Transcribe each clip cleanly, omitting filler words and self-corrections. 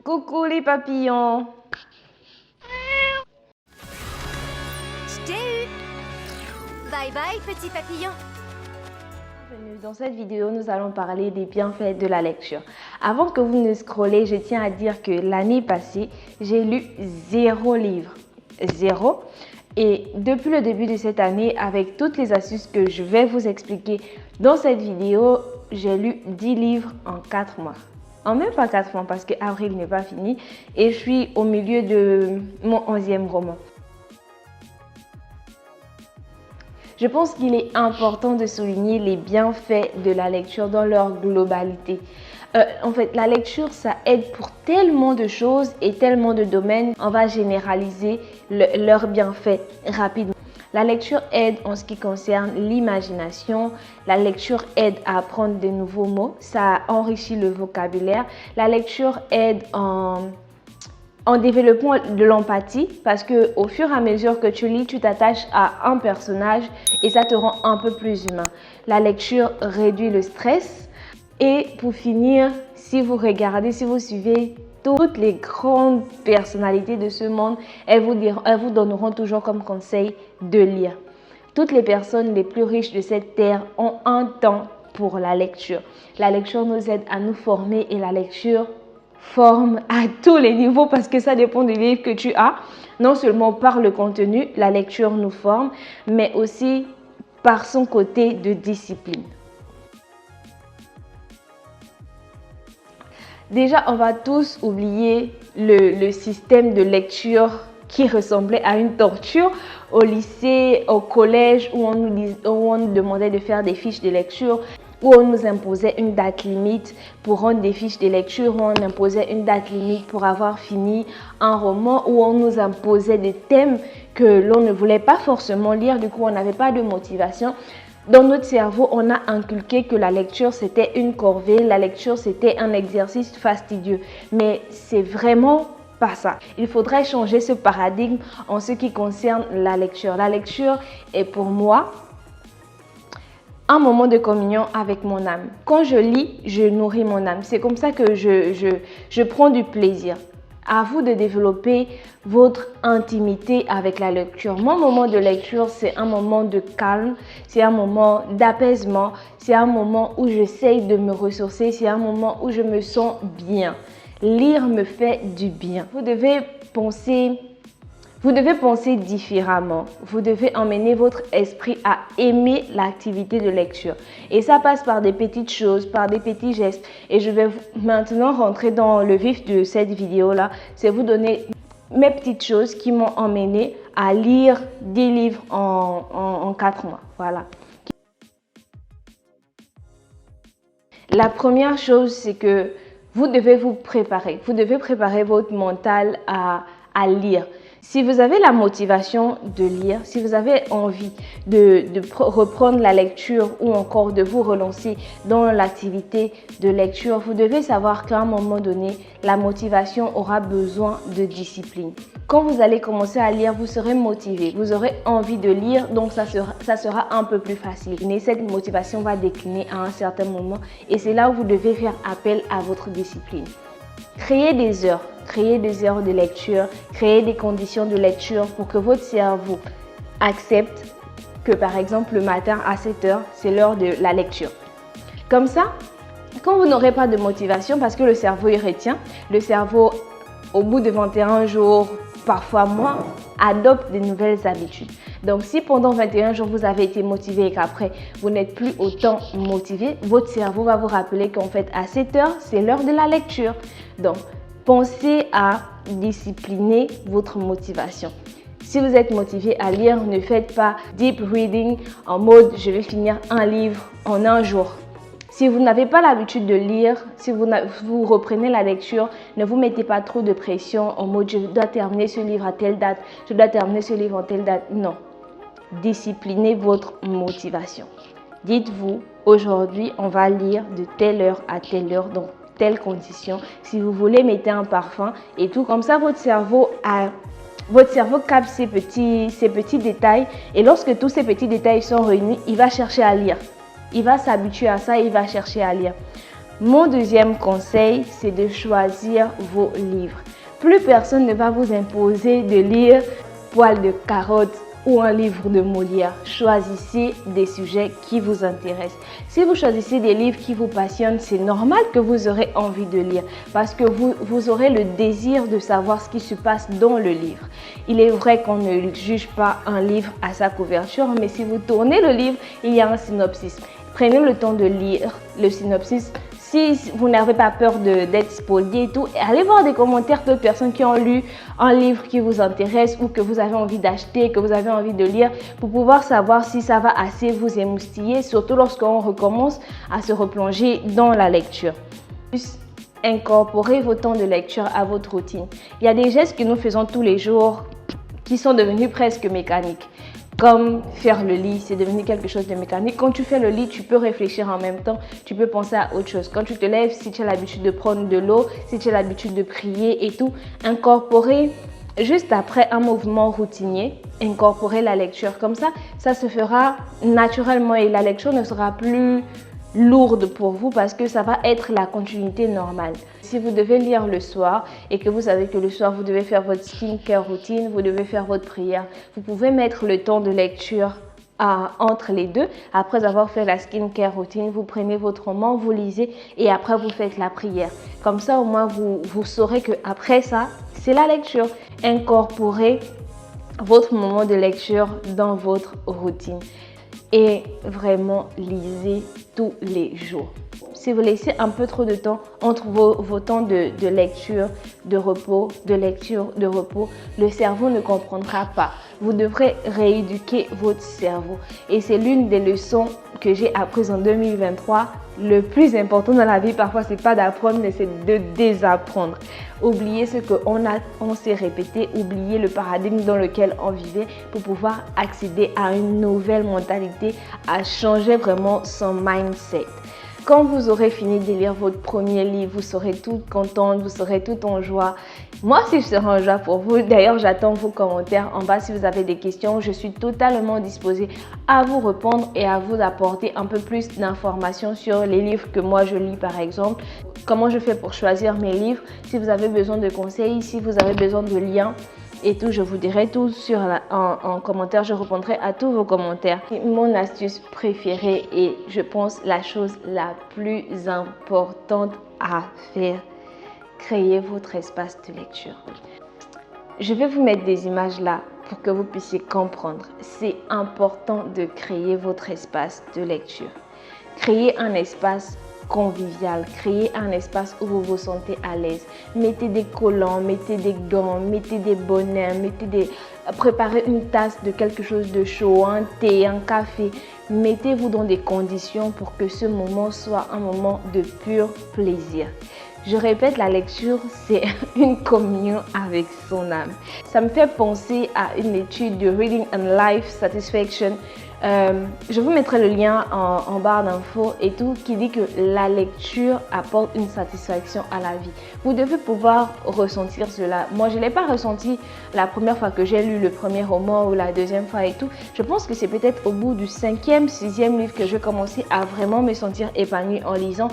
Coucou les papillons. Je t'ai eu. Bye bye, petit papillon. Dans cette vidéo, nous allons parler des bienfaits de la lecture. Avant que vous ne scrollez, je tiens à dire que l'année passée, j'ai lu 0 livre. 0. Et depuis le début de cette année, avec toutes les astuces que je vais vous expliquer dans cette vidéo, j'ai lu 10 livres en 4 mois. En même pas 4 mois parce que avril n'est pas fini et je suis au milieu de mon 11e roman. Je pense qu'il est important de souligner les bienfaits de la lecture dans leur globalité. En fait, la lecture, ça aide pour tellement de choses et tellement de domaines. On va généraliser leurs bienfaits rapidement. La lecture aide en ce qui concerne l'imagination. La lecture aide à apprendre de nouveaux mots. Ça enrichit le vocabulaire. La lecture aide en développement de l'empathie parce que au fur et à mesure que tu lis, tu t'attaches à un personnage et ça te rend un peu plus humain. La lecture réduit le stress et pour finir, si vous regardez, si vous suivez toutes les grandes personnalités de ce monde, elles vous donneront toujours comme conseil de lire. Toutes les personnes les plus riches de cette terre ont un temps pour la lecture. La lecture nous aide à nous former et la lecture forme à tous les niveaux parce que ça dépend du livre que tu as. Non seulement par le contenu, la lecture nous forme, mais aussi par son côté de discipline. Déjà, on va tous oublier le système de lecture qui ressemblait à une torture au lycée, au collège où on nous demandait de faire des fiches de lecture, où on nous imposait une date limite pour rendre des fiches de lecture, où on imposait une date limite pour avoir fini un roman, où on nous imposait des thèmes que l'on ne voulait pas forcément lire, du coup on n'avait pas de motivation. Dans notre cerveau, on a inculqué que la lecture c'était une corvée, la lecture c'était un exercice fastidieux, mais c'est vraiment pas ça. Il faudrait changer ce paradigme en ce qui concerne la lecture. La lecture est pour moi un moment de communion avec mon âme. Quand je lis, je nourris mon âme. C'est comme ça que je prends du plaisir. À vous de développer votre intimité avec la lecture. Mon moment de lecture, c'est un moment de calme, c'est un moment d'apaisement, c'est un moment où j'essaye de me ressourcer, c'est un moment où je me sens bien. Lire me fait du bien. Vous devez penser différemment. Vous devez emmener votre esprit à aimer l'activité de lecture. Et ça passe par des petites choses, par des petits gestes. Et je vais maintenant rentrer dans le vif de cette vidéo-là. C'est vous donner mes petites choses qui m'ont emmené à lire 10 livres en 4 mois. Voilà. La première chose, c'est que vous devez vous préparer. Vous devez préparer votre mental à lire. Si vous avez la motivation de lire, si vous avez envie de reprendre la lecture ou encore de vous relancer dans l'activité de lecture, vous devez savoir qu'à un moment donné, la motivation aura besoin de discipline. Quand vous allez commencer à lire, vous serez motivé, vous aurez envie de lire, donc ça sera un peu plus facile. Mais cette motivation va décliner à un certain moment et c'est là où vous devez faire appel à votre discipline. Créez des heures de lecture, créez des conditions de lecture pour que votre cerveau accepte que par exemple le matin à 7 h, c'est l'heure de la lecture. Comme ça, quand vous n'aurez pas de motivation, parce que le cerveau il retient, le cerveau au bout de 21 jours, parfois moins, adopte de nouvelles habitudes. Donc si pendant 21 jours vous avez été motivé et qu'après vous n'êtes plus autant motivé, votre cerveau va vous rappeler qu'en fait à 7 h, c'est l'heure de la lecture. Donc pensez à discipliner votre motivation. Si vous êtes motivé à lire, ne faites pas deep reading en mode je vais finir un livre en un jour. Si vous n'avez pas l'habitude de lire, si vous reprenez la lecture, ne vous mettez pas trop de pression en mode je dois terminer ce livre à telle date, je dois terminer ce livre en telle date. Non. Disciplinez votre motivation. Dites-vous, aujourd'hui, on va lire de telle heure à telle heure, dans telles conditions. Si vous voulez, mettez un parfum et tout. Comme ça, votre cerveau capte ces petits détails. Et lorsque tous ces petits détails sont réunis, il va chercher à lire. Il va s'habituer à ça et il va chercher à lire. Mon deuxième conseil, c'est de choisir vos livres. Plus personne ne va vous imposer de lire Poil de carotte ou un livre de Molière. Choisissez des sujets qui vous intéressent. Si vous choisissez des livres qui vous passionnent, c'est normal que vous aurez envie de lire parce que vous aurez le désir de savoir ce qui se passe dans le livre. Il est vrai qu'on ne juge pas un livre à sa couverture, mais si vous tournez le livre, il y a un synopsis. Prenez le temps de lire le synopsis. Si vous n'avez pas peur d'être spoilé et tout, allez voir des commentaires d'autres personnes qui ont lu un livre qui vous intéresse ou que vous avez envie d'acheter, que vous avez envie de lire pour pouvoir savoir si ça va assez vous émoustiller, surtout lorsqu'on recommence à se replonger dans la lecture. Incorporez vos temps de lecture à votre routine. Il y a des gestes que nous faisons tous les jours qui sont devenus presque mécaniques. Comme faire le lit, c'est devenu quelque chose de mécanique. Quand tu fais le lit, tu peux réfléchir en même temps, tu peux penser à autre chose. Quand tu te lèves, si tu as l'habitude de prendre de l'eau, si tu as l'habitude de prier et tout, incorporer juste après un mouvement routinier, incorporer la lecture. Comme ça se fera naturellement et la lecture ne sera plus lourde pour vous parce que ça va être la continuité normale. Si vous devez lire le soir et que vous savez que le soir vous devez faire votre skincare routine, vous devez faire votre prière, vous pouvez mettre le temps de lecture entre les deux. Après avoir fait la skincare routine, vous prenez votre roman, vous lisez et après vous faites la prière. Comme ça au moins vous saurez que après ça, c'est la lecture. Incorporez votre moment de lecture dans votre routine. Et vraiment lisez tous les jours. Si vous laissez un peu trop de temps entre vos temps de lecture, de repos, de lecture, de repos, le cerveau ne comprendra pas. Vous devrez rééduquer votre cerveau. Et c'est l'une des leçons que j'ai apprises en 2023. Le plus important dans la vie, parfois, c'est pas d'apprendre, mais c'est de désapprendre. Oubliez ce qu'on s'est répété, oubliez le paradigme dans lequel on vivait pour pouvoir accéder à une nouvelle mentalité, à changer vraiment son mindset. Quand vous aurez fini de lire votre premier livre, vous serez toute contente, vous serez toute en joie. Moi aussi, je serai en joie pour vous. D'ailleurs, j'attends vos commentaires en bas si vous avez des questions. Je suis totalement disposée à vous répondre et à vous apporter un peu plus d'informations sur les livres que moi je lis par exemple. Comment je fais pour choisir mes livres. Si vous avez besoin de conseils, si vous avez besoin de liens et tout, je vous dirai tout en commentaire. Je répondrai à tous vos commentaires. Mon astuce préférée et je pense la chose la plus importante à faire, créer votre espace de lecture. Je vais vous mettre des images là pour que vous puissiez comprendre. C'est important de créer votre espace de lecture. Créer un espace convivial, créer un espace où vous vous sentez à l'aise. Mettez des collants, mettez des gants, mettez des bonnets, préparez une tasse de quelque chose de chaud, un thé, un café. Mettez-vous dans des conditions pour que ce moment soit un moment de pur plaisir. Je répète, la lecture, c'est une communion avec son âme. Ça me fait penser à une étude de Reading and Life Satisfaction. Je vous mettrai le lien en barre d'infos et tout qui dit que la lecture apporte une satisfaction à la vie. Vous devez pouvoir ressentir cela. Moi, je ne l'ai pas ressenti la première fois que j'ai lu le premier roman ou la deuxième fois et tout. Je pense que c'est peut-être au bout du 5e, 6e livre que j'ai commencé à vraiment me sentir épanouie en lisant.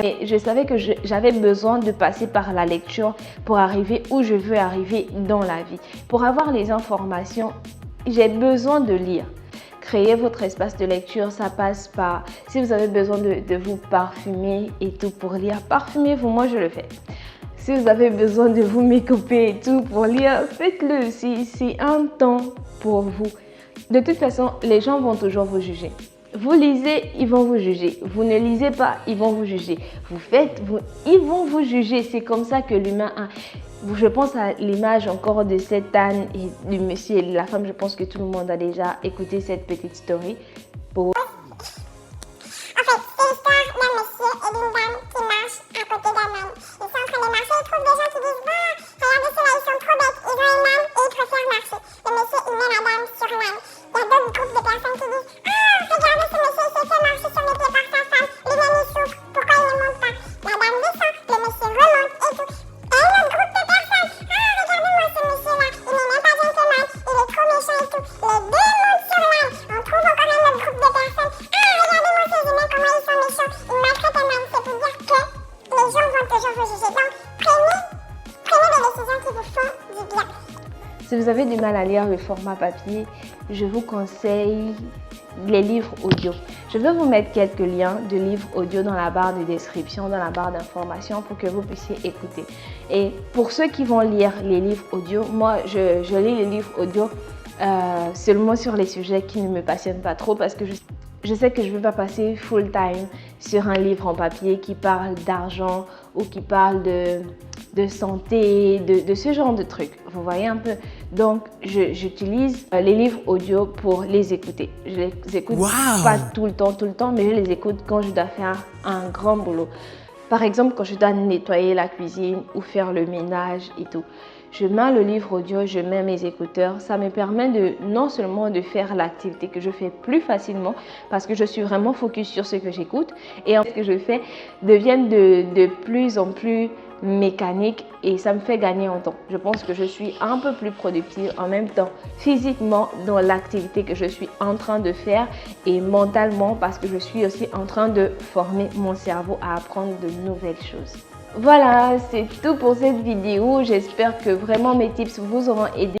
Et je savais que j'avais besoin de passer par la lecture pour arriver où je veux arriver dans la vie. Pour avoir les informations, j'ai besoin de lire. Créer votre espace de lecture, ça passe par, si vous avez besoin de vous parfumer et tout pour lire, parfumez-vous, moi je le fais. Si vous avez besoin de vous make-upper et tout pour lire, faites-le, c'est un temps pour vous. De toute façon, les gens vont toujours vous juger. Vous lisez, ils vont vous juger. Vous ne lisez pas, ils vont vous juger. Vous faites, ils vont vous juger. C'est comme ça que l'humain a... Je pense à l'image encore de cette âne et du monsieur et de la femme. Je pense que tout le monde a déjà écouté cette petite story. En fait, c'est l'histoire d'un monsieur et d'une dame qui marchent à côté d'un âne. Ils sont en train de marcher, ils trouvent des gens qui disent « Bah, regardez ceux-là, ils sont trop bêtes, ils ont une âne et ils préfèrent marcher. » Le monsieur, il met la dame sur l'âne. Il y a d'autres groupes de personnes qui disent « Ah, regardez ce monsieur, il s'est fait marcher sur les pieds par sa femme. L'âne, il souffre, pourquoi il ne monte pas ?» La dame descend, le monsieur remonte et tout. Et un autre groupe de personnes « Ah, regardez-moi ce monsieur-là, il n'est même pas gentleman, il est trop méchant et tout. » Les deux montent sur l'âne. On trouve encore un autre groupe Si vous avez du mal à lire le format papier, je vous conseille les livres audio. Je vais vous mettre quelques liens de livres audio dans la barre de description, dans la barre d'information pour que vous puissiez écouter. Et pour ceux qui vont lire les livres audio, moi je lis les livres audio seulement sur les sujets qui ne me passionnent pas trop parce que je sais que je ne vais pas passer full time sur un livre en papier qui parle d'argent ou qui parle de santé, de ce genre de trucs. Vous voyez un peu? Donc, j'utilise les livres audio pour les écouter. Je les écoute pas tout le temps, mais je les écoute quand je dois faire un grand boulot. Par exemple, quand je dois nettoyer la cuisine ou faire le ménage et tout. Je mets le livre audio, je mets mes écouteurs. Ça me permet non seulement de faire l'activité que je fais plus facilement parce que je suis vraiment focus sur ce que j'écoute et ce que je fais devient de plus en plus mécanique et ça me fait gagner en temps. Je pense que je suis un peu plus productive en même temps physiquement dans l'activité que je suis en train de faire et mentalement parce que je suis aussi en train de former mon cerveau à apprendre de nouvelles choses. Voilà, c'est tout pour cette vidéo. J'espère que vraiment mes tips vous auront aidé.